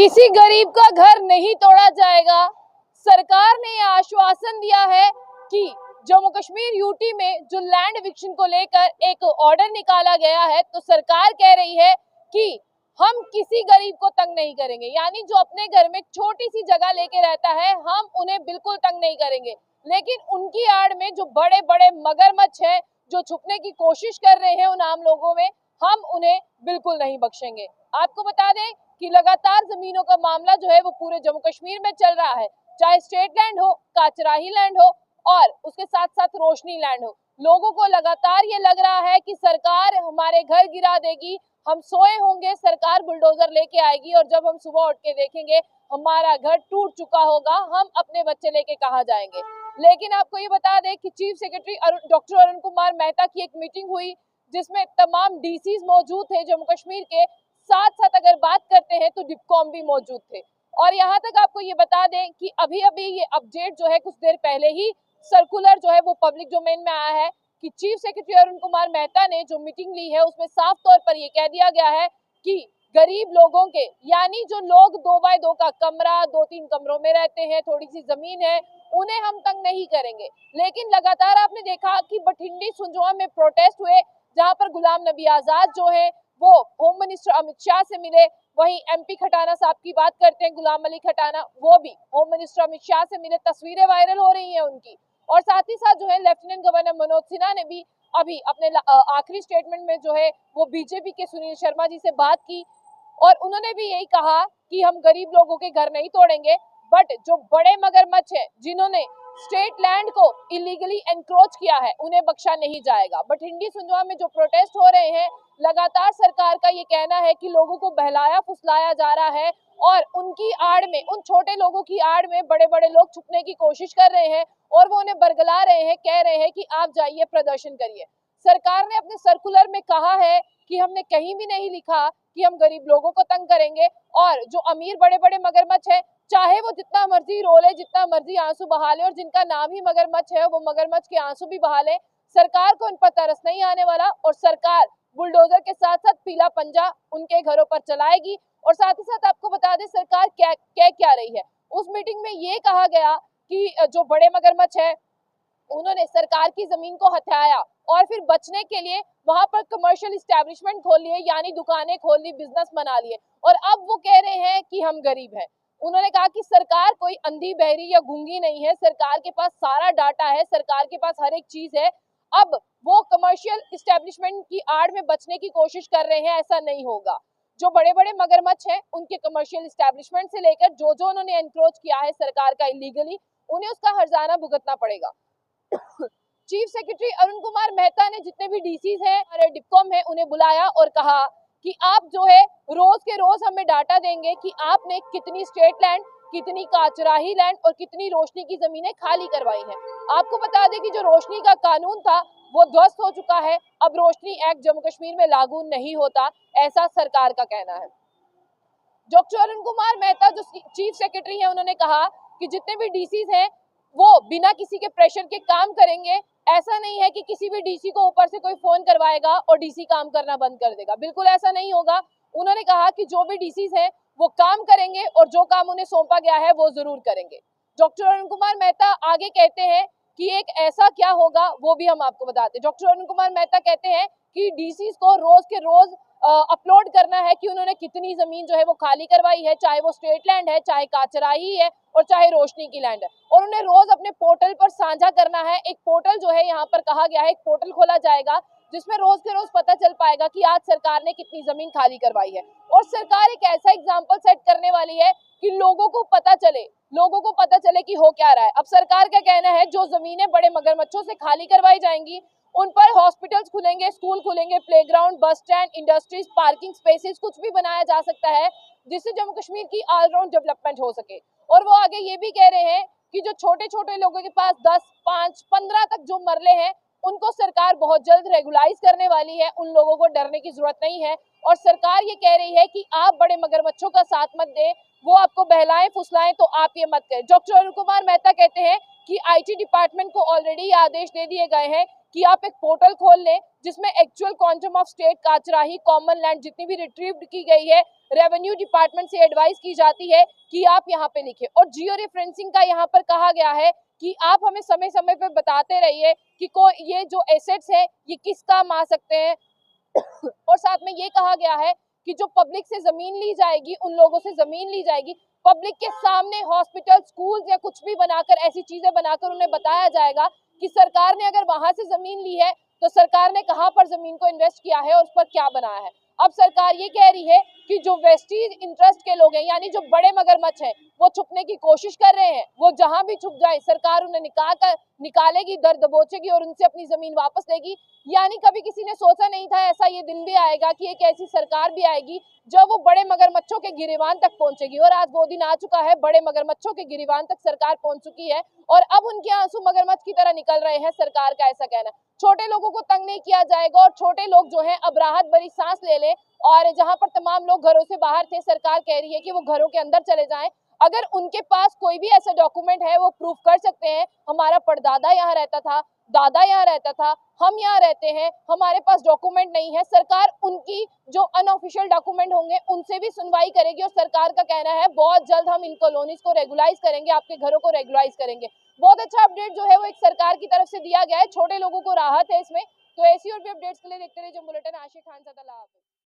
किसी गरीब का घर नहीं तोड़ा जाएगा। सरकार ने यह आश्वासन दिया है कि जम्मू कश्मीर यूटी में जो लैंड इविक्शन को लेकर एक ऑर्डर निकाला गया है, तो सरकार कह रही है कि हम किसी गरीब को तंग नहीं करेंगे। यानी जो अपने घर में छोटी सी जगह लेके रहता है, हम उन्हें बिल्कुल तंग नहीं करेंगे। लेकिन उनकी आड़ में जो बड़े बड़े मगरमच्छ है, जो छुपने की कोशिश कर रहे हैं उन आम लोगों में, हम उन्हें बिल्कुल नहीं बख्शेंगे। आपको बता दें कि लगातार जमीनों का मामला जो है वो पूरे जम्मू कश्मीर में चल रहा है, चाहे स्टेट लैंड हो, काचराही लैंड हो और उसके साथ साथ रोशनी लैंड हो। लोगों को लगातार ये लग रहा है कि सरकार हमारे घर गिरा देगी, हम सोए होंगे, सरकार बुलडोजर लेके आएगी और जब हम सुबह उठ के देखेंगे हमारा घर टूट चुका होगा, हम अपने बच्चे लेके कहाँ जाएंगे। लेकिन आपको ये बता दें कि chief secretary doctor Arun Kumar Mehta की एक मीटिंग हुई, जिसमें तमाम डीसीज मौजूद थे जम्मू कश्मीर के। साथ साथ अगर बात करते हैं तो डिप्कॉम भी मौजूद थे। और यहाँ तक आपको ये बता दें कि अभी अभी ये अपडेट जो है कुछ देर पहले ही सर्कुलर जो है वो पब्लिक डोमेन में आया है कि चीफ सेक्रेटरी अरुण कुमार मेहता ने जो मीटिंग ली है उसमें साफ तौर पर ये कह दिया गया है कि गरीब लोगों के, यानी जो लोग 2x2 का कमरा, 2-3 कमरों में रहते हैं, थोड़ी सी जमीन है, उन्हें हम तंग नहीं करेंगे। लेकिन लगातार आपने देखा कि बठिंडी सुंजवा में प्रोटेस्ट हुए, जहां पर गुलाम नबी आजाद जो है वो होम मिनिस्टर अमित शाह से मिले। वहीं एमपी खटाना साहब की बात करते हैं, गुलाम अली खटाना, वो भी होम मिनिस्टर अमित शाह से मिले, तस्वीरें वायरल हो रही हैं उनकी। और साथ ही साथ जो है लेफ्टिनेंट गवर्नर मनोज सिन्हा ने भी अभी अपने आखिरी स्टेटमेंट में जो है वो बीजेपी के सुनील शर्मा जी से बात की और उन्होंने भी यही कहा कि हम गरीब लोगों के घर नहीं तोड़ेंगे, बट जो बड़े मगरमच्छ हैं जिन्होंने स्टेट लैंड को इलीगली एनक्रोच किया है, उन्हें बख्शा नहीं जाएगा। बठिंडी सुंजवा में जो प्रोटेस्ट हो रहे हैं, लगातार सरकार का ये कहना है कि लोगों को बहलाया फुसलाया जा रहा है और उनकी आड़ में, उन छोटे लोगों की आड़ में बड़े बड़े लोग छुपने की कोशिश कर रहे हैं और वो उन्हें बरगला रहे हैं, कह रहे हैं कि आप जाइए प्रदर्शन करिए। सरकार ने अपने सर्कुलर में कहा है कि हमने कहीं भी नहीं लिखा कि हम गरीब लोगों को तंग करेंगे और जो अमीर बड़े बड़े मगरमच्छ है, चाहे वो जितना मर्जी रोले, जितना मर्जी आंसू बहा ले और जिनका नाम ही मगरमच्छ है वो मगरमच्छ के आंसू भी बहा ले, सरकार को इन पर तरस नहीं आने वाला और सरकार बुलडोजर के साथ साथ पीला पंजा उनके घरों पर चलाएगी। और साथ ही साथ आपको बता दें सरकार क्या रही है। उस मीटिंग में ये कहा गया कि जो बड़े मगरमच्छ है उन्होंने सरकार की जमीन को हथियाया और फिर बचने के लिए वहां पर कमर्शियल इस्टेब्लिशमेंट खोल लिए, यानी दुकानें खोल ली, बिजनेस बना लिए और अब वो कह रहे हैं कि हम गरीब हैं। उन्होंने कहा कि सरकार कोई अंधी बहरी या गूंगी नहीं है, सरकार के पास सारा डाटा है, सरकार के पास हर एक चीज है। अब वो कमर्शियल इस्टेब्लिशमेंट की आड़ में बचने की कोशिश कर रहे हैं, ऐसा नहीं होगा। जो बड़े बड़े मगरमच्छ हैं उनके कमर्शियल इस्टेब्लिशमेंट से लेकर जो उन्होंने एनक्रोच किया है सरकार का इलीगली, उन्हें उसका हर्जाना भुगतना पड़ेगा। चीफ सेक्रेटरी अरुण कुमार मेहता ने जितने भी डीसीज हैं और डिप्कॉम है उन्हें बुलाया और कहा कि आप जो है रोज के रोज हमें डाटा देंगे कि आपने कितनी स्टेट लैंड, कितनी काचराही लैंड और कितनी रोशनी की जमीनें खाली करवाई हैं। आपको बता दें कि जो रोशनी का कानून था वो ध्वस्त हो चुका है, अब रोशनी एक्ट जम्मू कश्मीर में लागू नहीं होता, ऐसा सरकार का कहना है। डॉक्टर अरुण कुमार मेहता जो चीफ सेक्रेटरी है उन्होंने कहा कि जितने भी डीसीज हैं वो बिना किसी के प्रेशर के काम करेंगे। ऐसा नहीं है कि किसी भी डीसी को ऊपर से कोई फोन करवाएगा और डीसी काम करना बंद कर देगा, बिल्कुल ऐसा नहीं होगा। उन्होंने कहा कि जो भी डीसीज हैं वो काम करेंगे और जो काम उन्हें सौंपा गया है वो जरूर करेंगे। डॉक्टर अरुण कुमार मेहता आगे कहते हैं कि एक ऐसा क्या होगा वो भी हम आपको बताते हैं। डॉक्टर अरुण कुमार मेहता कहते हैं कि डीसीज को रोज के रोज अपलोड करना है कि उन्होंने कितनी जमीन जो है वो खाली करवाई है, चाहे वो स्टेट लैंड है, चाहे काचराही है और चाहे रोशनी की लैंड है, और उन्हें रोज अपने पोर्टल पर साझा करना है। एक पोर्टल जो है यहाँ पर कहा गया है, एक पोर्टल खोला जाएगा जिसमें रोज के रोज पता चल पाएगा कि आज सरकार ने कितनी जमीन खाली करवाई है। और सरकार एक ऐसा एग्जाम्पल सेट करने वाली है कि लोगों को पता चले कि हो क्या रहा है। अब सरकार का कहना है जो जमीनें बड़े मगरमच्छों से खाली करवाई जाएंगी उन पर हॉस्पिटल्स खुलेंगे, स्कूल खुलेंगे, playground, bus stand, industries, parking spaces कुछ भी बनाया जा सकता है जिससे जम्मू कश्मीर की ऑलराउंड डेवलपमेंट हो सके। और वो आगे ये भी कह रहे हैं कि जो छोटे छोटे लोगों के पास 10, 5, 15 तक जो मरले हैं उनको सरकार बहुत जल्द रेगुलाइज करने वाली है, उन लोगों को डरने की जरूरत नहीं है। और सरकार ये कह रही है कि आप बड़े मगरमच्छों का साथ मत दें, वो आपको बहलाएं फुसलाएं तो आप ये मत करें। डॉक्टर अरुण कुमार मेहता कहते हैं कि आईटी डिपार्टमेंट को ऑलरेडी आदेश दे दिए गए हैं कि आप एक पोर्टल खोल लें जिसमें एक्चुअल क्वांटम ऑफ स्टेट काचराही कॉमन लैंड जितनी भी रिट्रीव्ड की गई है रेवेन्यू डिपार्टमेंट से एडवाइस की जाती है कि आप यहाँ पे लिखें। और जियो रेफरेंसिंग का यहाँ पर कहा गया है कि आप हमें समय समय पे बताते रहिए कि ये जो एसेट्स है ये किस काम आ सकते हैं। और साथ में ये कहा गया है कि जो पब्लिक से जमीन ली जाएगी, उन लोगों से जमीन ली जाएगी, पब्लिक के सामने हॉस्पिटल, स्कूल या कुछ भी बनाकर, ऐसी चीजें बनाकर उन्हें बताया जाएगा कि सरकार ने अगर वहां से जमीन ली है तो सरकार ने कहां पर जमीन को इन्वेस्ट किया है और उस पर क्या बनाया है। अब सरकार ये कह रही है कि जो वेस्टीज इंटरेस्ट के लोग हैं, यानी जो बड़े मगरमच्छ हैं, वो छुपने की कोशिश कर रहे हैं। वो जहां भी छुप जाए सरकार उन्हें निकालेगी, दर दबोचेगी और उनसे अपनी जमीन वापस लेगी। यानी कभी किसी ने सोचा नहीं था ऐसा ये दिन भी आएगा कि एक ऐसी सरकार भी आएगी जब वो बड़े मगरमच्छों के गिरिबान तक पहुंचेगी। और आज वो दिन आ चुका है, बड़े मगरमच्छों के गिरिबान तक सरकार पहुंच चुकी है और अब उनके आंसू मगरमच्छ की तरह निकल रहे हैं, सरकार का ऐसा कहना। छोटे लोगों को तंग नहीं किया जाएगा और छोटे लोग जो हैं अब राहत भरी सांस ले लें। और जहां पर तमाम लोग घरों से बाहर थे, सरकार कह रही है कि वो घरों के अंदर चले जाएं। अगर उनके पास कोई भी ऐसा डॉक्यूमेंट है वो प्रूफ कर सकते हैं, हमारा परदादा यहाँ रहता था, दादा यहाँ रहता था, हम यहाँ रहते हैं, हमारे पास डॉक्यूमेंट नहीं है। सरकार उनकी जो अनऑफिशियल डॉक्यूमेंट होंगे उनसे भी सुनवाई करेगी और सरकार का कहना है बहुत जल्द हम इन कॉलोनीज को रेगुलाइज करेंगे, आपके घरों को रेगुलाइज करेंगे। बहुत अच्छा अपडेट जो है वो एक सरकार की तरफ से दिया गया है, छोटे लोगों को राहत है इसमें। तो ऐसी और भी अपडेट्स के लिए देखते रहिए जंग बुलेटिन। आशिक खान,